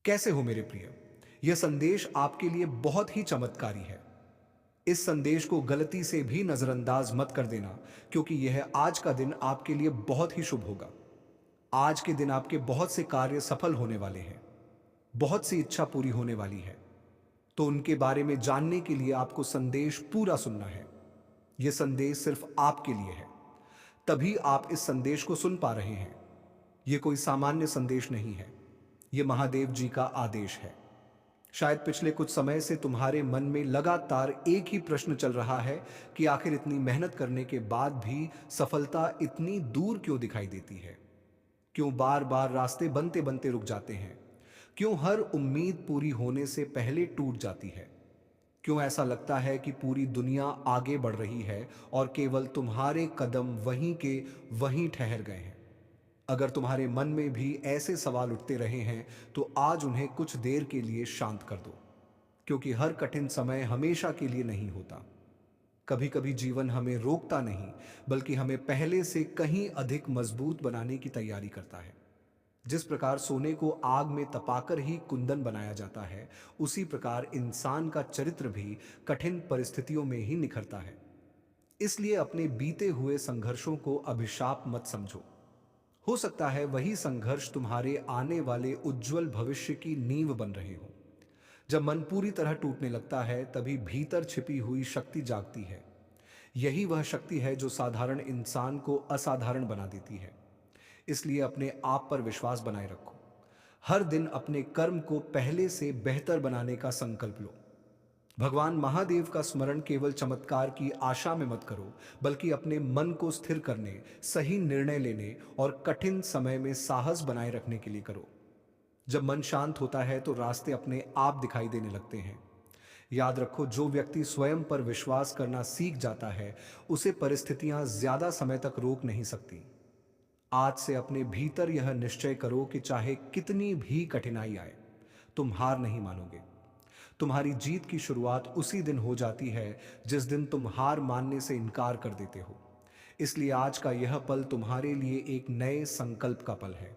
कैसे हो मेरे प्रिय। यह संदेश आपके लिए बहुत ही चमत्कारी है। इस संदेश को गलती से भी नजरअंदाज मत कर देना, क्योंकि यह आज का दिन आपके लिए बहुत ही शुभ होगा। आज के दिन आपके बहुत से कार्य सफल होने वाले हैं, बहुत सी इच्छा पूरी होने वाली है। तो उनके बारे में जानने के लिए आपको संदेश पूरा सुनना है। यह संदेश सिर्फ आपके लिए है, तभी आप इस संदेश को सुन पा रहे हैं। यह कोई सामान्य संदेश नहीं है, यह महादेव जी का आदेश है। शायद पिछले कुछ समय से तुम्हारे मन में लगातार एक ही प्रश्न चल रहा है कि आखिर इतनी मेहनत करने के बाद भी सफलता इतनी दूर क्यों दिखाई देती है। क्यों बार बार रास्ते बनते बनते रुक जाते हैं। क्यों हर उम्मीद पूरी होने से पहले टूट जाती है। क्यों ऐसा लगता है कि पूरी दुनिया आगे बढ़ रही है और केवल तुम्हारे कदम वहीं के वहीं ठहर गए हैं। अगर तुम्हारे मन में भी ऐसे सवाल उठते रहे हैं, तो आज उन्हें कुछ देर के लिए शांत कर दो, क्योंकि हर कठिन समय हमेशा के लिए नहीं होता। कभी कभी जीवन हमें रोकता नहीं, बल्कि हमें पहले से कहीं अधिक मजबूत बनाने की तैयारी करता है। जिस प्रकार सोने को आग में तपाकर ही कुंदन बनाया जाता है, उसी प्रकार इंसान का चरित्र भी कठिन परिस्थितियों में ही निखरता है। इसलिए अपने बीते हुए संघर्षों को अभिशाप मत समझो। हो सकता है वही संघर्ष तुम्हारे आने वाले उज्जवल भविष्य की नींव बन रहे हो। जब मन पूरी तरह टूटने लगता है, तभी भीतर छिपी हुई शक्ति जागती है। यही वह शक्ति है जो साधारण इंसान को असाधारण बना देती है। इसलिए अपने आप पर विश्वास बनाए रखो। हर दिन अपने कर्म को पहले से बेहतर बनाने का संकल्प लो। भगवान महादेव का स्मरण केवल चमत्कार की आशा में मत करो, बल्कि अपने मन को स्थिर करने, सही निर्णय लेने और कठिन समय में साहस बनाए रखने के लिए करो। जब मन शांत होता है तो रास्ते अपने आप दिखाई देने लगते हैं। याद रखो, जो व्यक्ति स्वयं पर विश्वास करना सीख जाता है, उसे परिस्थितियां ज्यादा समय तक रोक नहीं सकती। आज से अपने भीतर यह निश्चय करो कि चाहे कितनी भी कठिनाई आए, तुम हार नहीं मानोगे। तुम्हारी जीत की शुरुआत उसी दिन हो जाती है जिस दिन तुम हार मानने से इनकार कर देते हो। इसलिए आज का यह पल तुम्हारे लिए एक नए संकल्प का पल है।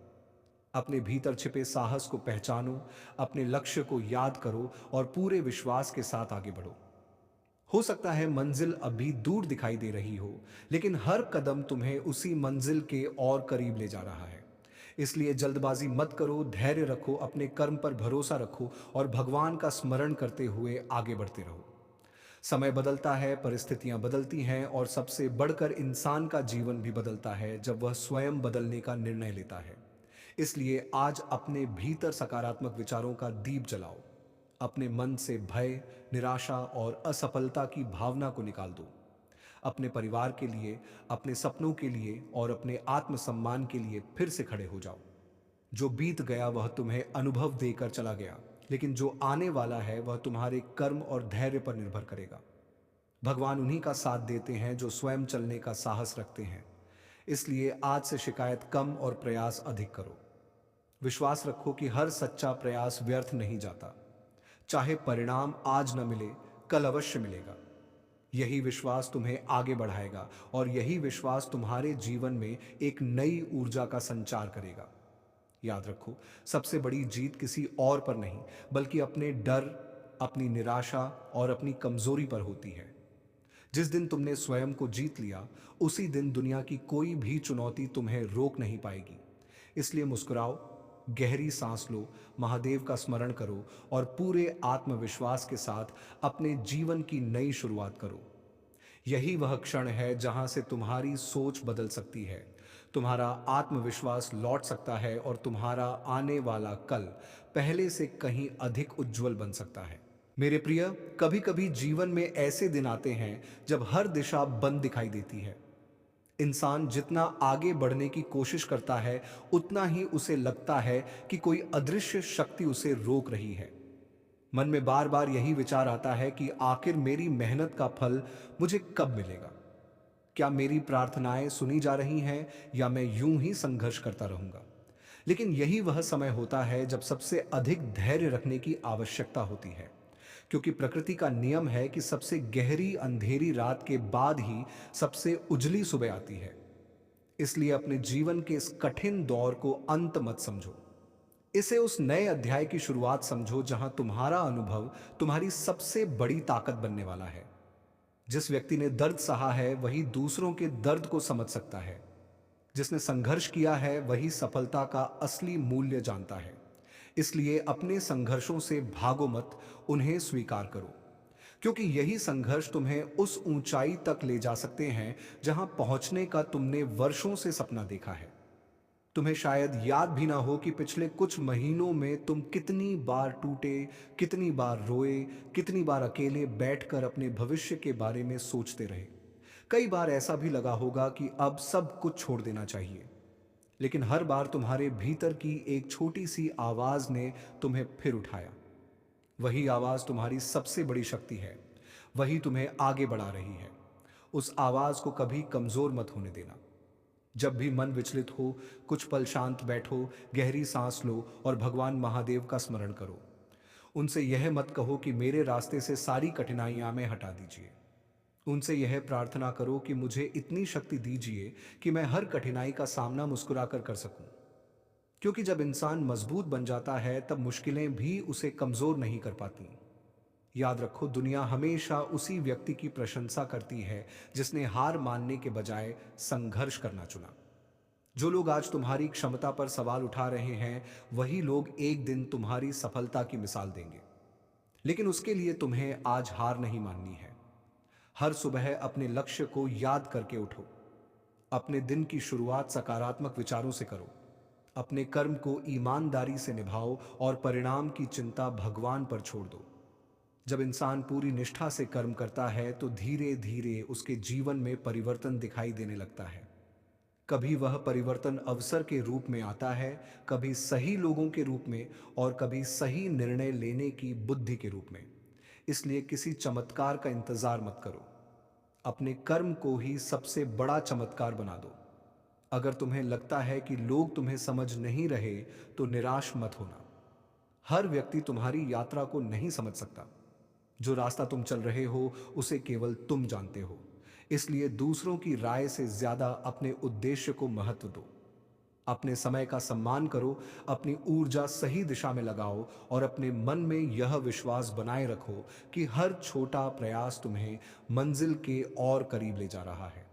अपने भीतर छिपे साहस को पहचानो, अपने लक्ष्य को याद करो और पूरे विश्वास के साथ आगे बढ़ो। हो सकता है मंजिल अभी दूर दिखाई दे रही हो, लेकिन हर कदम तुम्हें उसी मंजिल के और करीब ले जा रहा है। इसलिए जल्दबाजी मत करो, धैर्य रखो, अपने कर्म पर भरोसा रखो और भगवान का स्मरण करते हुए आगे बढ़ते रहो। समय बदलता है, परिस्थितियां बदलती हैं और सबसे बढ़कर इंसान का जीवन भी बदलता है जब वह स्वयं बदलने का निर्णय लेता है। इसलिए आज अपने भीतर सकारात्मक विचारों का दीप जलाओ। अपने मन से भय, निराशा और असफलता की भावना को निकाल दो। अपने परिवार के लिए, अपने सपनों के लिए और अपने आत्मसम्मान के लिए फिर से खड़े हो जाओ। जो बीत गया वह तुम्हें अनुभव देकर चला गया, लेकिन जो आने वाला है वह तुम्हारे कर्म और धैर्य पर निर्भर करेगा। भगवान उन्हीं का साथ देते हैं जो स्वयं चलने का साहस रखते हैं। इसलिए आज से शिकायत कम और प्रयास अधिक करो। विश्वास रखो कि हर सच्चा प्रयास व्यर्थ नहीं जाता। चाहे परिणाम आज न मिले, कल अवश्य मिलेगा। यही विश्वास तुम्हें आगे बढ़ाएगा और यही विश्वास तुम्हारे जीवन में एक नई ऊर्जा का संचार करेगा। याद रखो, सबसे बड़ी जीत किसी और पर नहीं, बल्कि अपने डर, अपनी निराशा और अपनी कमजोरी पर होती है। जिस दिन तुमने स्वयं को जीत लिया, उसी दिन दुनिया की कोई भी चुनौती तुम्हें रोक नहीं पाएगी। इसलिए मुस्कुराओ, गहरी सांस लो, महादेव का स्मरण करो और पूरे आत्मविश्वास के साथ अपने जीवन की नई शुरुआत करो। यही वह क्षण है जहां से तुम्हारी सोच बदल सकती है, तुम्हारा आत्मविश्वास लौट सकता है और तुम्हारा आने वाला कल पहले से कहीं अधिक उज्जवल बन सकता है। मेरे प्रिय, कभी कभी जीवन में ऐसे दिन आते हैं जब हर दिशा बंद दिखाई देती है। इंसान जितना आगे बढ़ने की कोशिश करता है, उतना ही उसे लगता है कि कोई अदृश्य शक्ति उसे रोक रही है। मन में बार बार यही विचार आता है कि आखिर मेरी मेहनत का फल मुझे कब मिलेगा। क्या मेरी प्रार्थनाएं सुनी जा रही हैं या मैं यूं ही संघर्ष करता रहूंगा। लेकिन यही वह समय होता है जब सबसे अधिक धैर्य रखने की आवश्यकता होती है, क्योंकि प्रकृति का नियम है कि सबसे गहरी अंधेरी रात के बाद ही सबसे उजली सुबह आती है। इसलिए अपने जीवन के इस कठिन दौर को अंत मत समझो। इसे उस नए अध्याय की शुरुआत समझो जहां तुम्हारा अनुभव तुम्हारी सबसे बड़ी ताकत बनने वाला है। जिस व्यक्ति ने दर्द सहा है वही दूसरों के दर्द को समझ सकता है। जिसने संघर्ष किया है वही सफलता का असली मूल्य जानता है। इसलिए अपने संघर्षों से भागो मत, उन्हें स्वीकार करो, क्योंकि यही संघर्ष तुम्हें उस ऊंचाई तक ले जा सकते हैं जहां पहुंचने का तुमने वर्षों से सपना देखा है। तुम्हें शायद याद भी ना हो कि पिछले कुछ महीनों में तुम कितनी बार टूटे, कितनी बार रोए, कितनी बार अकेले बैठकर अपने भविष्य के बारे में सोचते रहे। कई बार ऐसा भी लगा होगा कि अब सब कुछ छोड़ देना चाहिए। लेकिन हर बार तुम्हारे भीतर की एक छोटी सी आवाज ने तुम्हें फिर उठाया। वही आवाज तुम्हारी सबसे बड़ी शक्ति है। वही तुम्हें आगे बढ़ा रही है। उस आवाज को कभी कमजोर मत होने देना। जब भी मन विचलित हो, कुछ पल शांत बैठो, गहरी सांस लो और भगवान महादेव का स्मरण करो। उनसे यह मत कहो कि मेरे रास्ते से सारी कठिनाइयां में हटा दीजिए। उनसे यह प्रार्थना करो कि मुझे इतनी शक्ति दीजिए कि मैं हर कठिनाई का सामना मुस्कुराकर कर सकूं। क्योंकि जब इंसान मजबूत बन जाता है तब मुश्किलें भी उसे कमजोर नहीं कर पाती। याद रखो, दुनिया हमेशा उसी व्यक्ति की प्रशंसा करती है जिसने हार मानने के बजाय संघर्ष करना चुना। जो लोग आज तुम्हारी क्षमता पर सवाल उठा रहे हैं वही लोग एक दिन तुम्हारी सफलता की मिसाल देंगे। लेकिन उसके लिए तुम्हें आज हार नहीं माननी है। हर सुबह अपने लक्ष्य को याद करके उठो। अपने दिन की शुरुआत सकारात्मक विचारों से करो। अपने कर्म को ईमानदारी से निभाओ और परिणाम की चिंता भगवान पर छोड़ दो। जब इंसान पूरी निष्ठा से कर्म करता है तो धीरे धीरे उसके जीवन में परिवर्तन दिखाई देने लगता है। कभी वह परिवर्तन अवसर के रूप में आता है, कभी सही लोगों के रूप में और कभी सही निर्णय लेने की बुद्धि के रूप में। इसलिए किसी चमत्कार का इंतजार मत करो। अपने कर्म को ही सबसे बड़ा चमत्कार बना दो। अगर तुम्हें लगता है कि लोग तुम्हें समझ नहीं रहे तो निराश मत होना। हर व्यक्ति तुम्हारी यात्रा को नहीं समझ सकता। जो रास्ता तुम चल रहे हो उसे केवल तुम जानते हो। इसलिए दूसरों की राय से ज्यादा अपने उद्देश्य को महत्व दो। अपने समय का सम्मान करो, अपनी ऊर्जा सही दिशा में लगाओ और अपने मन में यह विश्वास बनाए रखो कि हर छोटा प्रयास तुम्हें मंजिल के और करीब ले जा रहा है।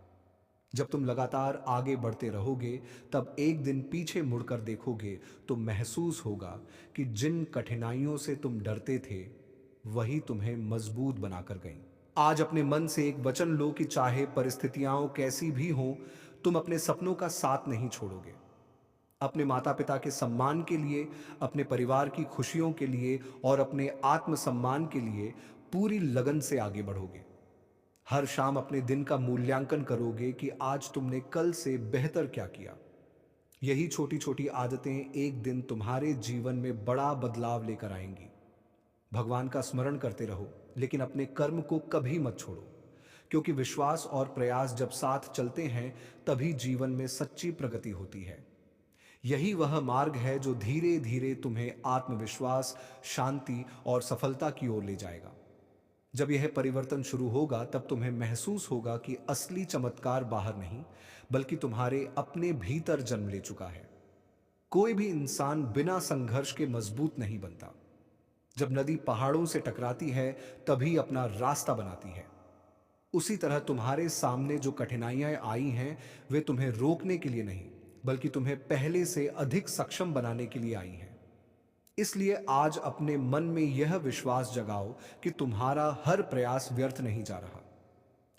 जब तुम लगातार आगे बढ़ते रहोगे तब एक दिन पीछे मुड़कर देखोगे तो महसूस होगा कि जिन कठिनाइयों से तुम डरते थे वही तुम्हें मजबूत बनाकर गईं। आज अपने मन से एक वचन लो कि चाहे परिस्थितियां कैसी भी हों, तुम अपने सपनों का साथ नहीं छोड़ोगे। अपने माता पिता के सम्मान के लिए, अपने परिवार की खुशियों के लिए और अपने आत्मसम्मान के लिए पूरी लगन से आगे बढ़ोगे। हर शाम अपने दिन का मूल्यांकन करोगे कि आज तुमने कल से बेहतर क्या किया। यही छोटी छोटी आदतें एक दिन तुम्हारे जीवन में बड़ा बदलाव लेकर आएंगी। भगवान का स्मरण करते रहो, लेकिन अपने कर्म को कभी मत छोड़ो, क्योंकि विश्वास और प्रयास जब साथ चलते हैं तभी जीवन में सच्ची प्रगति होती है। यही वह मार्ग है जो धीरे धीरे तुम्हें आत्मविश्वास, शांति और सफलता की ओर ले जाएगा। जब यह परिवर्तन शुरू होगा तब तुम्हें महसूस होगा कि असली चमत्कार बाहर नहीं बल्कि तुम्हारे अपने भीतर जन्म ले चुका है। कोई भी इंसान बिना संघर्ष के मजबूत नहीं बनता। जब नदी पहाड़ों से टकराती है तभी अपना रास्ता बनाती है। उसी तरह तुम्हारे सामने जो कठिनाइयां आई हैं वे तुम्हें रोकने के लिए नहीं बल्कि तुम्हें पहले से अधिक सक्षम बनाने के लिए आई हैं। इसलिए आज अपने मन में यह विश्वास जगाओ कि तुम्हारा हर प्रयास व्यर्थ नहीं जा रहा।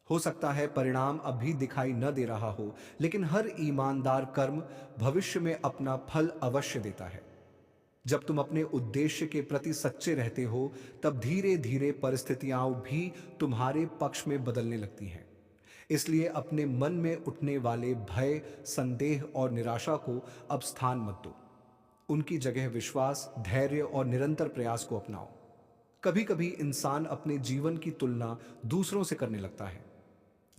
हो सकता है परिणाम अभी दिखाई न दे रहा हो, लेकिन हर ईमानदार कर्म भविष्य में अपना फल अवश्य देता है। जब तुम अपने उद्देश्य के प्रति सच्चे रहते हो तब धीरे धीरे परिस्थितियां भी तुम्हारे पक्ष में बदलने लगती हैं। इसलिए अपने मन में उठने वाले भय, संदेह और निराशा को अब स्थान मत दो। उनकी जगह विश्वास, धैर्य और निरंतर प्रयास को अपनाओ। कभी कभी इंसान अपने जीवन की तुलना दूसरों से करने लगता है।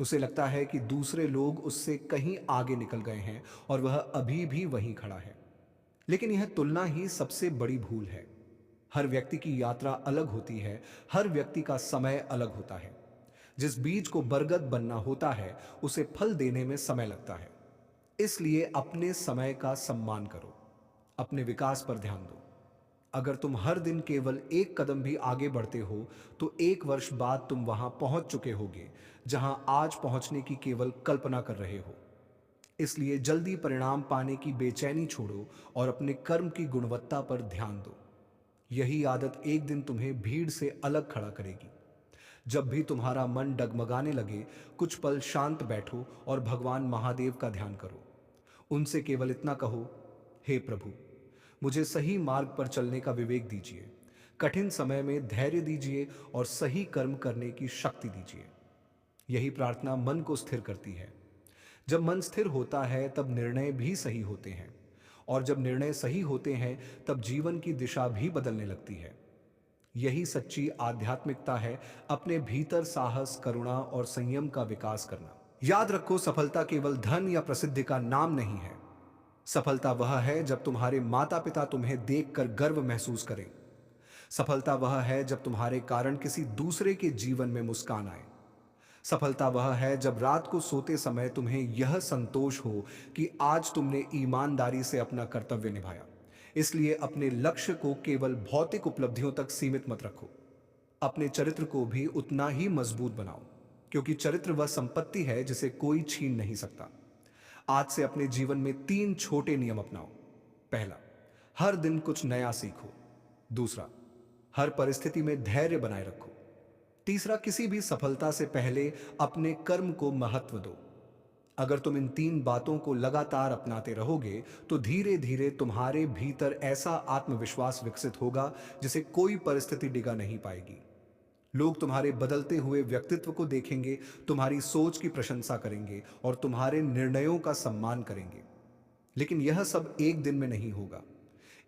उसे लगता है कि दूसरे लोग उससे कहीं आगे निकल गए हैं और वह अभी भी वहीं खड़ा है। लेकिन यह तुलना ही सबसे बड़ी भूल है। हर व्यक्ति की यात्रा अलग होती है, हर व्यक्ति का समय अलग होता है। जिस बीज को बरगद बनना होता है उसे फल देने में समय लगता है। इसलिए अपने समय का सम्मान करो। अपने विकास पर ध्यान दो। अगर तुम हर दिन केवल एक कदम भी आगे बढ़ते हो तो एक वर्ष बाद तुम वहां पहुंच चुके होगे जहां आज पहुंचने की केवल कल्पना कर रहे हो। इसलिए जल्दी परिणाम पाने की बेचैनी छोड़ो और अपने कर्म की गुणवत्ता पर ध्यान दो। यही आदत एक दिन तुम्हें भीड़ से अलग खड़ा करेगी। जब भी तुम्हारा मन डगमगाने लगे, कुछ पल शांत बैठो और भगवान महादेव का ध्यान करो। उनसे केवल इतना कहो, हे प्रभु, मुझे सही मार्ग पर चलने का विवेक दीजिए, कठिन समय में धैर्य दीजिए और सही कर्म करने की शक्ति दीजिए। यही प्रार्थना मन को स्थिर करती है। जब मन स्थिर होता है तब निर्णय भी सही होते हैं, और जब निर्णय सही होते हैं तब जीवन की दिशा भी बदलने लगती है। यही सच्ची आध्यात्मिकता है, अपने भीतर साहस, करुणा और संयम का विकास करना। याद रखो, सफलता केवल धन या प्रसिद्धि का नाम नहीं है। सफलता वह है जब तुम्हारे माता पिता तुम्हें देखकर गर्व महसूस करें। सफलता वह है जब तुम्हारे कारण किसी दूसरे के जीवन में मुस्कान आए। सफलता वह है जब रात को सोते समय तुम्हें यह संतोष हो कि आज तुमने ईमानदारी से अपना कर्तव्य निभाया। इसलिए अपने लक्ष्य को केवल भौतिक उपलब्धियों तक सीमित मत रखो। अपने चरित्र को भी उतना ही मजबूत बनाओ, क्योंकि चरित्र वह संपत्ति है जिसे कोई छीन नहीं सकता। आज से अपने जीवन में 3 छोटे नियम अपनाओ। पहला, हर दिन कुछ नया सीखो। दूसरा, हर परिस्थिति में धैर्य बनाए रखो। तीसरा, किसी भी सफलता से पहले अपने कर्म को महत्व दो। अगर तुम इन 3 बातों को लगातार अपनाते रहोगे तो धीरे धीरे तुम्हारे भीतर ऐसा आत्मविश्वास विकसित होगा जिसे कोई परिस्थिति डिगा नहीं पाएगी। लोग तुम्हारे बदलते हुए व्यक्तित्व को देखेंगे, तुम्हारी सोच की प्रशंसा करेंगे और तुम्हारे निर्णयों का सम्मान करेंगे। लेकिन यह सब एक दिन में नहीं होगा।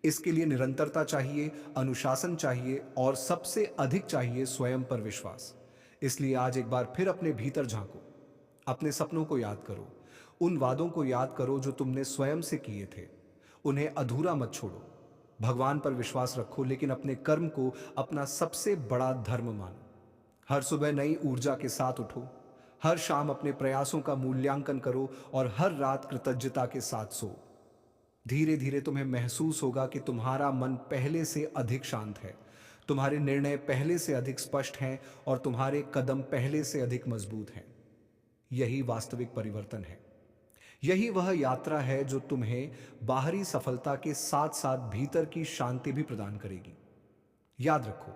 इसके लिए निरंतरता चाहिए, अनुशासन चाहिए और सबसे अधिक चाहिए स्वयं पर विश्वास। इसलिए आज एक बार फिर अपने भीतर झांको, अपने सपनों को याद करो, उन वादों को याद करो जो तुमने स्वयं से किए थे। उन्हें अधूरा मत छोड़ो। भगवान पर विश्वास रखो, लेकिन अपने कर्म को अपना सबसे बड़ा धर्म मानो। हर सुबह नई ऊर्जा के साथ उठो, हर शाम अपने प्रयासों का मूल्यांकन करो और हर रात कृतज्ञता के साथ सो। धीरे धीरे तुम्हें महसूस होगा कि तुम्हारा मन पहले से अधिक शांत है, तुम्हारे निर्णय पहले से अधिक स्पष्ट हैं और तुम्हारे कदम पहले से अधिक मजबूत हैं। यही वास्तविक परिवर्तन है। यही वह यात्रा है जो तुम्हें बाहरी सफलता के साथ साथ भीतर की शांति भी प्रदान करेगी। याद रखो,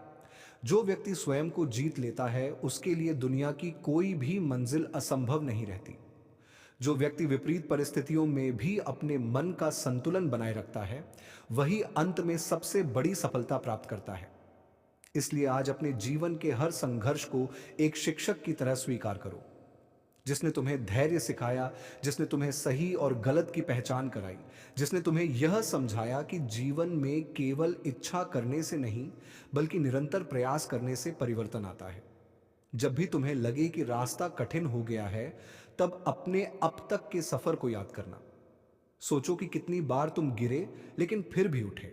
जो व्यक्ति स्वयं को जीत लेता है उसके लिए दुनिया की कोई भी मंजिल असंभव नहीं रहती। जो व्यक्ति विपरीत परिस्थितियों में भी अपने मन का संतुलन बनाए रखता है वही अंत में सबसे बड़ी सफलता प्राप्त करता है। इसलिए आज अपने जीवन के हर संघर्ष को एक शिक्षक की तरह स्वीकार करो, जिसने तुम्हें धैर्य सिखाया, जिसने तुम्हें सही और गलत की पहचान कराई, जिसने तुम्हें यह समझाया कि जीवन में केवल इच्छा करने से नहीं बल्कि निरंतर प्रयास करने से परिवर्तन आता है। जब भी तुम्हें लगे कि रास्ता कठिन हो गया है तब अपने अब तक के सफर को याद करना। सोचो कि कितनी बार तुम गिरे लेकिन फिर भी उठे,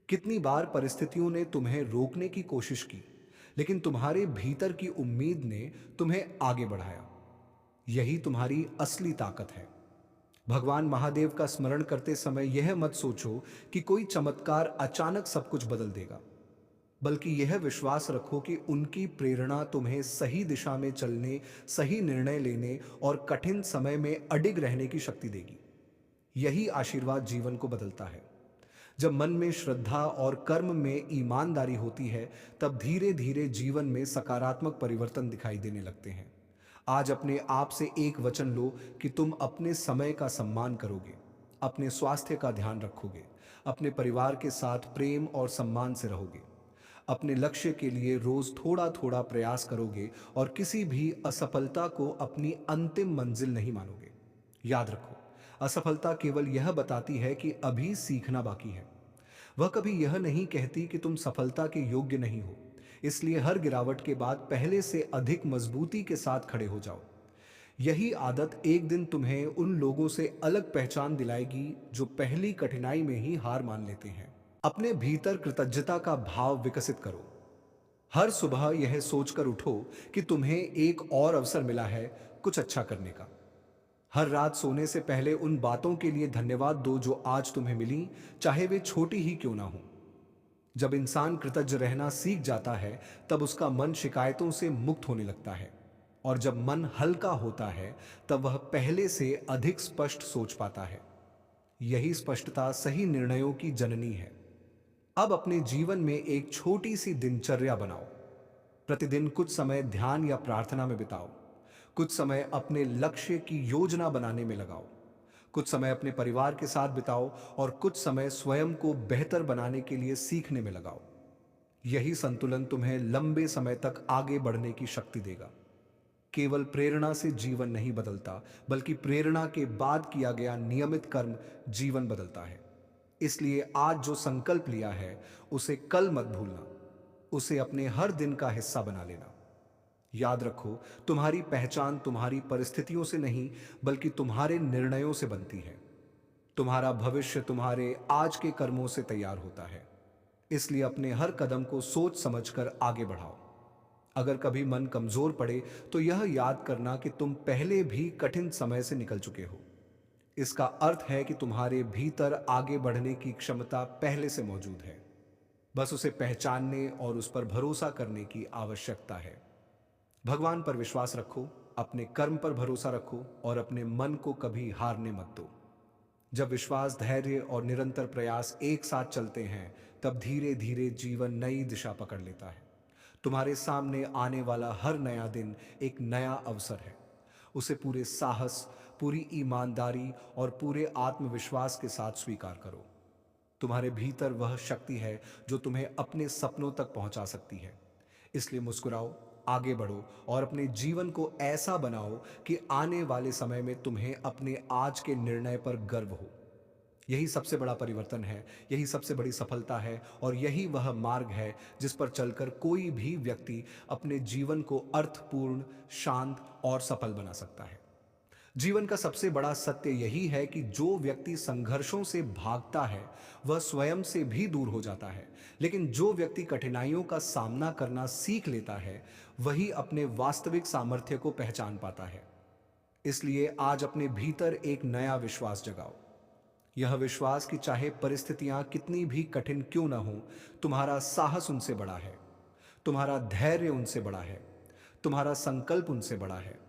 कितनी बार परिस्थितियों ने तुम्हें रोकने की कोशिश की लेकिन तुम्हारे भीतर की उम्मीद ने तुम्हें आगे बढ़ाया। यही तुम्हारी असली ताकत है। भगवान महादेव का स्मरण करते समय यह मत सोचो कि कोई चमत्कार अचानक सब कुछ बदल देगा, बल्कि यह विश्वास रखो कि उनकी प्रेरणा तुम्हें सही दिशा में चलने, सही निर्णय लेने और कठिन समय में अडिग रहने की शक्ति देगी। यही आशीर्वाद जीवन को बदलता है। जब मन में श्रद्धा और कर्म में ईमानदारी होती है तब धीरे धीरे जीवन में सकारात्मक परिवर्तन दिखाई देने लगते हैं। आज अपने आप से एक वचन लो कि तुम अपने समय का सम्मान करोगे, अपने स्वास्थ्य का ध्यान रखोगे, अपने परिवार के साथ प्रेम और सम्मान से रहोगे, अपने लक्ष्य के लिए रोज थोड़ा थोड़ा प्रयास करोगे और किसी भी असफलता को अपनी अंतिम मंजिल नहीं मानोगे। याद रखो, असफलता केवल यह बताती है कि अभी सीखना बाकी है। वह कभी यह नहीं कहती कि तुम सफलता के योग्य नहीं हो। इसलिए हर गिरावट के बाद पहले से अधिक मजबूती के साथ खड़े हो जाओ। यही आदत एक दिन तुम्हें उन लोगों से अलग पहचान दिलाएगी जो पहली कठिनाई में ही हार मान लेते हैं। अपने भीतर कृतज्ञता का भाव विकसित करो। हर सुबह यह सोचकर उठो कि तुम्हें एक और अवसर मिला है कुछ अच्छा करने का। हर रात सोने से पहले उन बातों के लिए धन्यवाद दो जो आज तुम्हें मिली, चाहे वे छोटी ही क्यों ना हो। जब इंसान कृतज्ञ रहना सीख जाता है, तब उसका मन शिकायतों से मुक्त होने लगता है। और जब मन हल्का होता है, तब वह पहले से अधिक स्पष्ट सोच पाता है। यही स्पष्टता सही निर्णयों की जननी है। अब अपने जीवन में एक छोटी सी दिनचर्या बनाओ। प्रतिदिन कुछ समय ध्यान या प्रार्थना में बिताओ। कुछ समय अपने लक्ष्य की योजना बनाने में लगाओ। कुछ समय अपने परिवार के साथ बिताओ और कुछ समय स्वयं को बेहतर बनाने के लिए सीखने में लगाओ। यही संतुलन तुम्हें लंबे समय तक आगे बढ़ने की शक्ति देगा। केवल प्रेरणा से जीवन नहीं बदलता, बल्कि प्रेरणा के बाद किया गया नियमित कर्म जीवन बदलता है। इसलिए आज जो संकल्प लिया है, उसे कल मत भूलना। उसे अपने हर दिन का हिस्सा बना लेना। याद रखो, तुम्हारी पहचान तुम्हारी परिस्थितियों से नहीं, बल्कि तुम्हारे निर्णयों से बनती है। तुम्हारा भविष्य तुम्हारे आज के कर्मों से तैयार होता है। इसलिए अपने हर कदम को सोच समझकर आगे बढ़ाओ। अगर कभी मन कमजोर पड़े, तो यह याद करना कि तुम पहले भी कठिन समय से निकल चुके हो। इसका अर्थ है कि तुम्हारे भीतर आगे बढ़ने की क्षमता पहले से मौजूद है। बस उसे पहचानने और उस पर भरोसा करने की आवश्यकता है। भगवान पर विश्वास रखो, अपने कर्म पर भरोसा रखो और अपने मन को कभी हारने मत दो। जब विश्वास, धैर्य और निरंतर प्रयास एक साथ चलते हैं, तब धीरे धीरे जीवन नई दिशा पकड़ लेता है। तुम्हारे सामने आने वाला हर नया दिन एक नया अवसर है। उसे पूरे साहस, पूरी ईमानदारी और पूरे आत्मविश्वास के साथ स्वीकार करो। तुम्हारे भीतर वह शक्ति है जो तुम्हें अपने सपनों तक पहुंचा सकती है। इसलिए मुस्कुराओ, आगे बढ़ो और अपने जीवन को ऐसा बनाओ कि आने वाले समय में तुम्हें अपने आज के निर्णय पर गर्व हो। यही सबसे बड़ा परिवर्तन है, यही सबसे बड़ी सफलता है और यही वह मार्ग है जिस पर चलकर कोई भी व्यक्ति अपने जीवन को अर्थपूर्ण, शांत और सफल बना सकता है। जीवन का सबसे बड़ा सत्य यही है कि जो व्यक्ति संघर्षों से भागता है, वह स्वयं से भी दूर हो जाता है। लेकिन जो व्यक्ति कठिनाइयों का सामना करना सीख लेता है, वही अपने वास्तविक सामर्थ्य को पहचान पाता है। इसलिए आज अपने भीतर एक नया विश्वास जगाओ। यह विश्वास कि चाहे परिस्थितियां कितनी भी कठिन क्यों ना हो, तुम्हारा साहस उनसे बड़ा है, तुम्हारा धैर्य उनसे बड़ा है, तुम्हारा संकल्प उनसे बड़ा है।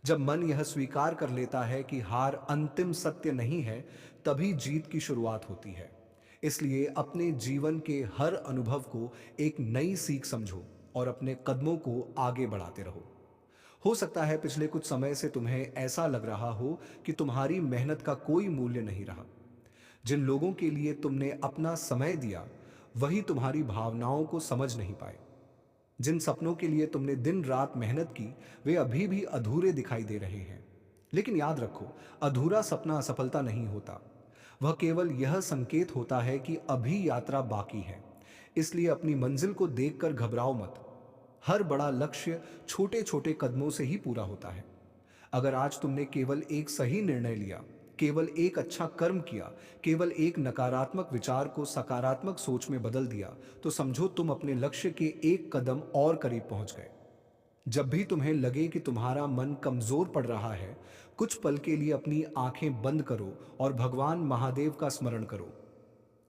जब मन यह स्वीकार कर लेता है कि हार अंतिम सत्य नहीं है, तभी जीत की शुरुआत होती है। इसलिए अपने जीवन के हर अनुभव को एक नई सीख समझो और अपने कदमों को आगे बढ़ाते रहो। हो सकता है पिछले कुछ समय से तुम्हें ऐसा लग रहा हो कि तुम्हारी मेहनत का कोई मूल्य नहीं रहा। जिन लोगों के लिए तुमने अपना समय दिया, वही तुम्हारी भावनाओं को समझ नहीं पाए। जिन सपनों के लिए तुमने दिन रात मेहनत की, वे अभी भी अधूरे दिखाई दे रहे हैं। लेकिन याद रखो, अधूरा सपना असफलता नहीं होता। वह केवल यह संकेत होता है कि अभी यात्रा बाकी है। इसलिए अपनी मंजिल को देखकर घबराओ मत। हर बड़ा लक्ष्य छोटे छोटे कदमों से ही पूरा होता है। अगर आज तुमने केवल एक सही निर्णय लिया, केवल एक अच्छा कर्म किया, केवल एक नकारात्मक विचार को सकारात्मक सोच में बदल दिया, तो समझो तुम अपने लक्ष्य के एक कदम और करीब पहुंच गए। जब भी तुम्हें लगे कि तुम्हारा मन कमजोर पड़ रहा है, कुछ पल के लिए अपनी आंखें बंद करो और भगवान महादेव का स्मरण करो।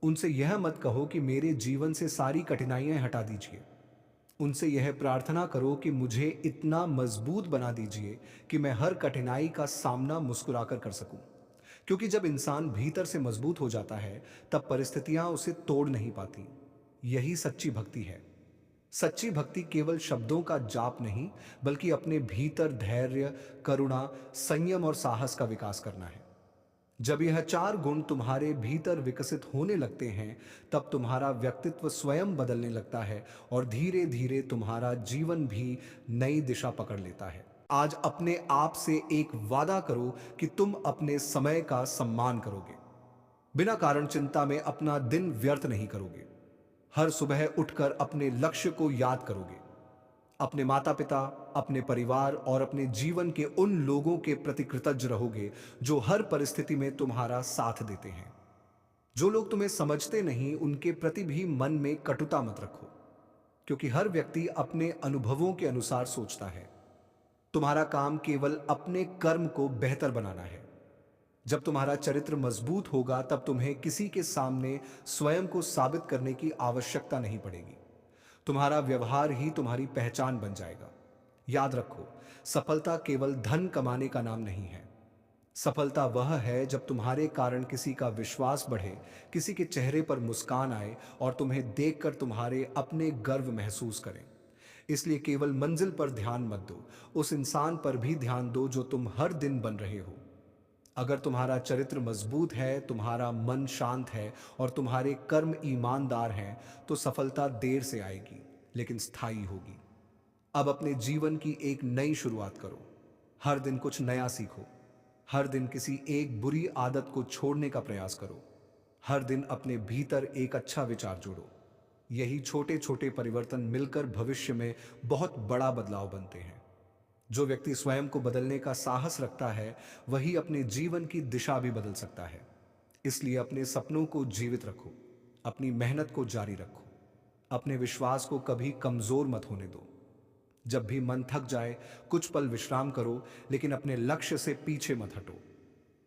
उनसे यह मत कहो कि मेरे जीवन से सारी कठिनाइयां हटा दीजिए। उनसे यह प्रार्थना करो कि मुझे इतना मजबूत बना दीजिए कि मैं हर कठिनाई का सामना मुस्कुराकर कर सकूं। क्योंकि जब इंसान भीतर से मजबूत हो जाता है, तब परिस्थितियां उसे तोड़ नहीं पाती। यही सच्ची भक्ति है। सच्ची भक्ति केवल शब्दों का जाप नहीं, बल्कि अपने भीतर धैर्य, करुणा, संयम और साहस का विकास करना है। जब यह चार गुण तुम्हारे भीतर विकसित होने लगते हैं, तब तुम्हारा व्यक्तित्व स्वयं बदलने लगता है और धीरे धीरे तुम्हारा जीवन भी नई दिशा पकड़ लेता है। आज अपने आप से एक वादा करो कि तुम अपने समय का सम्मान करोगे। बिना कारण चिंता में अपना दिन व्यर्थ नहीं करोगे। हर सुबह उठकर अपने लक्ष्य को याद करोगे। अपने माता पिता, अपने परिवार और अपने जीवन के उन लोगों के प्रति कृतज्ञ रहोगे जो हर परिस्थिति में तुम्हारा साथ देते हैं। जो लोग तुम्हें समझते नहीं, उनके प्रति भी मन में कटुता मत रखो, क्योंकि हर व्यक्ति अपने अनुभवों के अनुसार सोचता है। तुम्हारा काम केवल अपने कर्म को बेहतर बनाना है। जब तुम्हारा चरित्र मजबूत होगा तब तुम्हें किसी के सामने स्वयं को साबित करने की आवश्यकता नहीं पड़ेगी। तुम्हारा व्यवहार ही तुम्हारी पहचान बन जाएगा। याद रखो, सफलता केवल धन कमाने का नाम नहीं है। सफलता वह है जब तुम्हारे कारण किसी का विश्वास बढ़े, किसी के चेहरे पर मुस्कान आए और तुम्हें देखकर तुम्हारे अपने गर्व महसूस करें। इसलिए केवल मंजिल पर ध्यान मत दो, उस इंसान पर भी ध्यान दो जो तुम हर दिन बन रहे हो। अगर तुम्हारा चरित्र मजबूत है, तुम्हारा मन शांत है और तुम्हारे कर्म ईमानदार हैं, तो सफलता देर से आएगी लेकिन स्थायी होगी। अब अपने जीवन की एक नई शुरुआत करो। हर दिन कुछ नया सीखो। हर दिन किसी एक बुरी आदत को छोड़ने का प्रयास करो। हर दिन अपने भीतर एक अच्छा विचार जोड़ो। यही छोटे छोटे परिवर्तन मिलकर भविष्य में बहुत बड़ा बदलाव बनते हैं। जो व्यक्ति स्वयं को बदलने का साहस रखता है, वही अपने जीवन की दिशा भी बदल सकता है। इसलिए अपने सपनों को जीवित रखो, अपनी मेहनत को जारी रखो, अपने विश्वास को कभी कमजोर मत होने दो। जब भी मन थक जाए, कुछ पल विश्राम करो, लेकिन अपने लक्ष्य से पीछे मत हटो।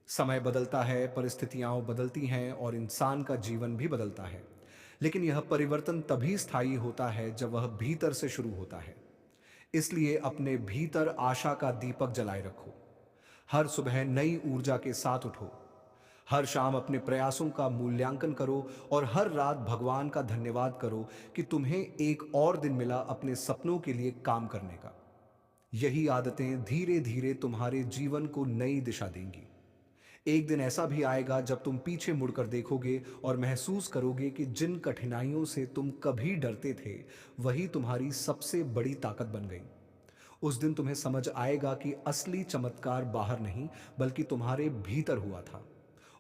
समय बदलता है, परिस्थितियां बदलती हैं और इंसान का जीवन भी बदलता है, लेकिन यह परिवर्तन तभी स्थायी होता है जब वह भीतर से शुरू होता है। इसलिए अपने भीतर आशा का दीपक जलाए रखो। हर सुबह नई ऊर्जा के साथ उठो। हर शाम अपने प्रयासों का मूल्यांकन करो और हर रात भगवान का धन्यवाद करो कि तुम्हें एक और दिन मिला अपने सपनों के लिए काम करने का। यही आदतें धीरे धीरे तुम्हारे जीवन को नई दिशा देंगी। एक दिन ऐसा भी आएगा जब तुम पीछे मुड़कर देखोगे और महसूस करोगे कि जिन कठिनाइयों से तुम कभी डरते थे, वही तुम्हारी सबसे बड़ी ताकत बन गई। उस दिन तुम्हें समझ आएगा कि असली चमत्कार बाहर नहीं, बल्कि तुम्हारे भीतर हुआ था।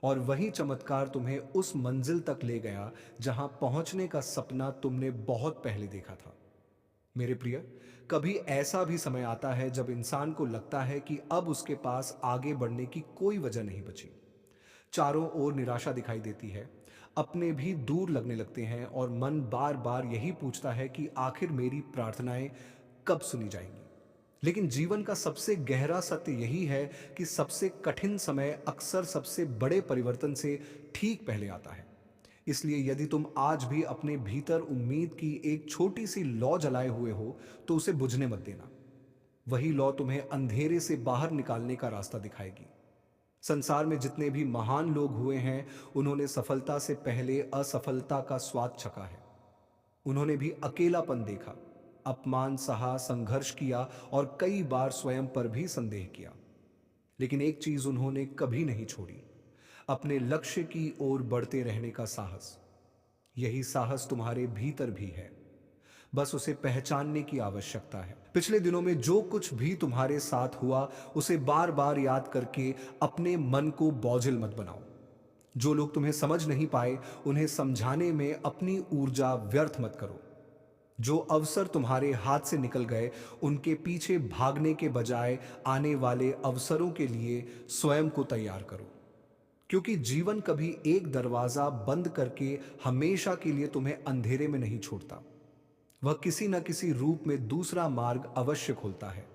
और वही चमत्कार तुम्हें उस मंजिल तक ले गया जहां पहुंचने का सपना तुमने बहुत पहले देखा था। मेरे प्रिय, कभी ऐसा भी समय आता है जब इंसान को लगता है कि अब उसके पास आगे बढ़ने की कोई वजह नहीं बची। चारों ओर निराशा दिखाई देती है, अपने भी दूर लगने लगते हैं और मन बार बार यही पूछता है कि आखिर मेरी प्रार्थनाएं कब सुनी जाएंगी। लेकिन जीवन का सबसे गहरा सत्य यही है कि सबसे कठिन समय अक्सर सबसे बड़े परिवर्तन से ठीक पहले आता है। इसलिए यदि तुम आज भी अपने भीतर उम्मीद की एक छोटी सी लौ जलाए हुए हो, तो उसे बुझने मत देना। वही लौ तुम्हें अंधेरे से बाहर निकालने का रास्ता दिखाएगी। संसार में जितने भी महान लोग हुए हैं, उन्होंने सफलता से पहले असफलता का स्वाद चखा है। उन्होंने भी अकेलापन देखा, अपमान सहा, संघर्ष किया और कई बार स्वयं पर भी संदेह किया। लेकिन एक चीज उन्होंने कभी नहीं छोड़ी, अपने लक्ष्य की ओर बढ़ते रहने का साहस। यही साहस तुम्हारे भीतर भी है, बस उसे पहचानने की आवश्यकता है। पिछले दिनों में जो कुछ भी तुम्हारे साथ हुआ, उसे बार बार याद करके अपने मन को बोझिल मत बनाओ। जो लोग तुम्हें समझ नहीं पाए, उन्हें समझाने में अपनी ऊर्जा व्यर्थ मत करो। जो अवसर तुम्हारे हाथ से निकल गए, उनके पीछे भागने के बजाय आने वाले अवसरों के लिए स्वयं को तैयार करो। क्योंकि जीवन कभी एक दरवाजा बंद करके हमेशा के लिए तुम्हें अंधेरे में नहीं छोड़ता। वह किसी न किसी रूप में दूसरा मार्ग अवश्य खोलता है।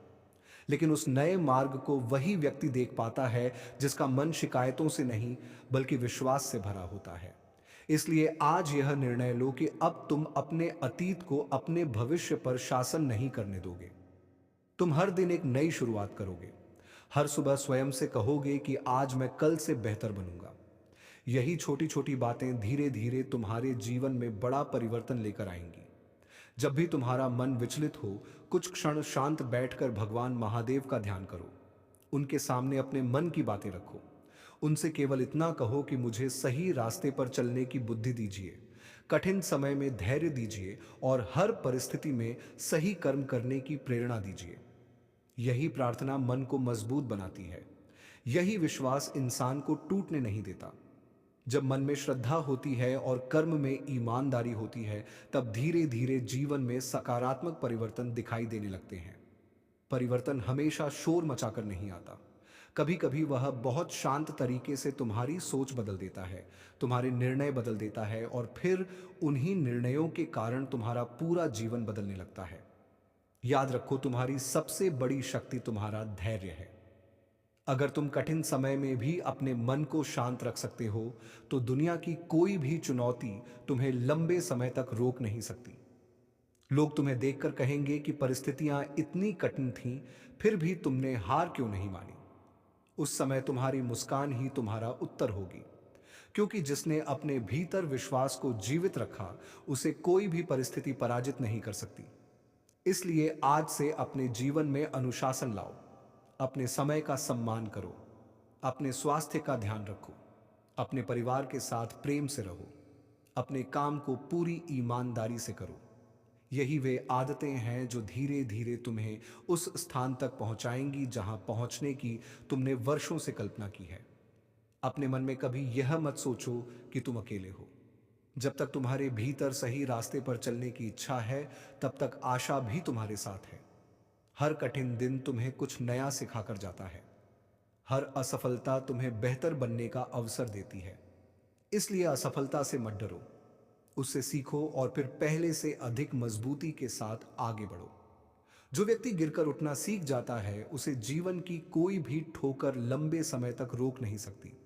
लेकिन उस नए मार्ग को वही व्यक्ति देख पाता है जिसका मन शिकायतों से नहीं, बल्कि विश्वास से भरा होता है। इसलिए आज यह निर्णय लो कि अब तुम अपने अतीत को अपने भविष्य पर शासन नहीं करने दोगे। तुम हर दिन एक नई शुरुआत करोगे। हर सुबह स्वयं से कहोगे कि आज मैं कल से बेहतर बनूंगा। यही छोटी छोटी बातें धीरे धीरे तुम्हारे जीवन में बड़ा परिवर्तन लेकर आएंगी। जब भी तुम्हारा मन विचलित हो, कुछ क्षण शांत बैठकर भगवान महादेव का ध्यान करो। उनके सामने अपने मन की बातें रखो। उनसे केवल इतना कहो कि मुझे सही रास्ते पर चलने की बुद्धि दीजिए, कठिन समय में धैर्य दीजिए और हर परिस्थिति में सही कर्म करने की प्रेरणा दीजिए। यही प्रार्थना मन को मजबूत बनाती है। यही विश्वास इंसान को टूटने नहीं देता। जब मन में श्रद्धा होती है और कर्म में ईमानदारी होती है, तब धीरे धीरे जीवन में सकारात्मक परिवर्तन दिखाई देने लगते हैं। परिवर्तन हमेशा शोर मचाकर नहीं आता। कभी कभी वह बहुत शांत तरीके से तुम्हारी सोच बदल देता है, तुम्हारे निर्णय बदल देता है और फिर उन्हीं निर्णयों के कारण तुम्हारा पूरा जीवन बदलने लगता है। याद रखो, तुम्हारी सबसे बड़ी शक्ति तुम्हारा धैर्य है। अगर तुम कठिन समय में भी अपने मन को शांत रख सकते हो, तो दुनिया की कोई भी चुनौती तुम्हें लंबे समय तक रोक नहीं सकती। लोग तुम्हें देखकर कहेंगे कि परिस्थितियां इतनी कठिन थीं, फिर भी तुमने हार क्यों नहीं मानी। उस समय तुम्हारी मुस्कान ही तुम्हारा उत्तर होगी, क्योंकि जिसने अपने भीतर विश्वास को जीवित रखा, उसे कोई भी परिस्थिति पराजित नहीं कर सकती। इसलिए आज से अपने जीवन में अनुशासन लाओ, अपने समय का सम्मान करो, अपने स्वास्थ्य का ध्यान रखो, अपने परिवार के साथ प्रेम से रहो, अपने काम को पूरी ईमानदारी से करो। यही वे आदतें हैं जो धीरे धीरे तुम्हें उस स्थान तक पहुंचाएंगी जहां पहुंचने की तुमने वर्षों से कल्पना की है। अपने मन में कभी यह मत सोचो कि तुम अकेले हो। जब तक तुम्हारे भीतर सही रास्ते पर चलने की इच्छा है, तब तक आशा भी तुम्हारे साथ है। हर कठिन दिन तुम्हें कुछ नया सिखाकर जाता है। हर असफलता तुम्हें बेहतर बनने का अवसर देती है। इसलिए असफलता से मत डरो, उससे सीखो और फिर पहले से अधिक मजबूती के साथ आगे बढ़ो। जो व्यक्ति गिरकर उठना सीख जाता है, उसे जीवन की कोई भी ठोकर लंबे समय तक रोक नहीं सकती।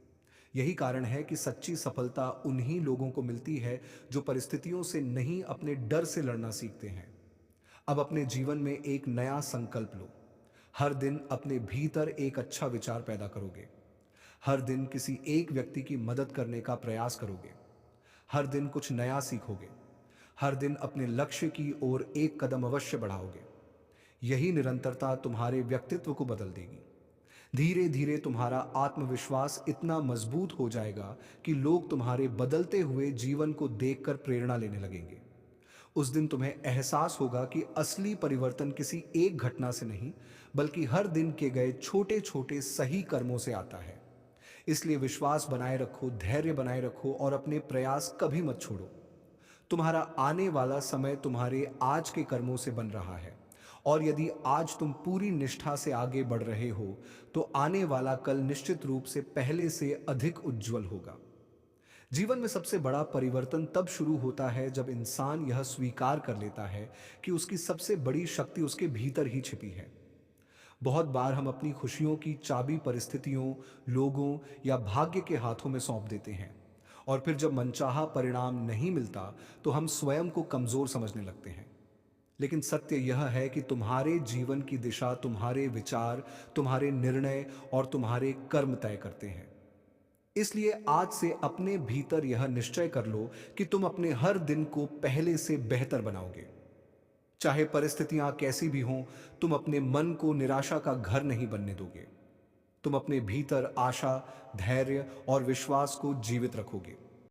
यही कारण है कि सच्ची सफलता उन्हीं लोगों को मिलती है जो परिस्थितियों से नहीं, अपने डर से लड़ना सीखते हैं। अब अपने जीवन में एक नया संकल्प लो। हर दिन अपने भीतर एक अच्छा विचार पैदा करोगे। हर दिन किसी एक व्यक्ति की मदद करने का प्रयास करोगे। हर दिन कुछ नया सीखोगे। हर दिन अपने लक्ष्य की ओर एक कदम अवश्य बढ़ाओगे। यही निरंतरता तुम्हारे व्यक्तित्व को बदल देगी। धीरे धीरे तुम्हारा आत्मविश्वास इतना मजबूत हो जाएगा कि लोग तुम्हारे बदलते हुए जीवन को देखकर प्रेरणा लेने लगेंगे। उस दिन तुम्हें एहसास होगा कि असली परिवर्तन किसी एक घटना से नहीं, बल्कि हर दिन के गए छोटे छोटे सही कर्मों से आता है। इसलिए विश्वास बनाए रखो, धैर्य बनाए रखो और अपने प्रयास कभी मत छोड़ो। तुम्हारा आने वाला समय तुम्हारे आज के कर्मों से बन रहा है, और यदि आज तुम पूरी निष्ठा से आगे बढ़ रहे हो, तो आने वाला कल निश्चित रूप से पहले से अधिक उज्जवल होगा। जीवन में सबसे बड़ा परिवर्तन तब शुरू होता है जब इंसान यह स्वीकार कर लेता है कि उसकी सबसे बड़ी शक्ति उसके भीतर ही छिपी है। बहुत बार हम अपनी खुशियों की चाबी परिस्थितियों, लोगों या भाग्य के हाथों में सौंप देते हैं, और फिर जब मनचाहा परिणाम नहीं मिलता तो हम स्वयं को कमजोर समझने लगते हैं। लेकिन सत्य यह है कि तुम्हारे जीवन की दिशा तुम्हारे विचार, तुम्हारे निर्णय और तुम्हारे कर्म तय करते हैं। इसलिए आज से अपने भीतर यह निश्चय कर लो कि तुम अपने हर दिन को पहले से बेहतर बनाओगे। चाहे परिस्थितियां कैसी भी हों, तुम अपने मन को निराशा का घर नहीं बनने दोगे। तुम अपने भीतर आशा, धैर्य और विश्वास को जीवित रखोगे।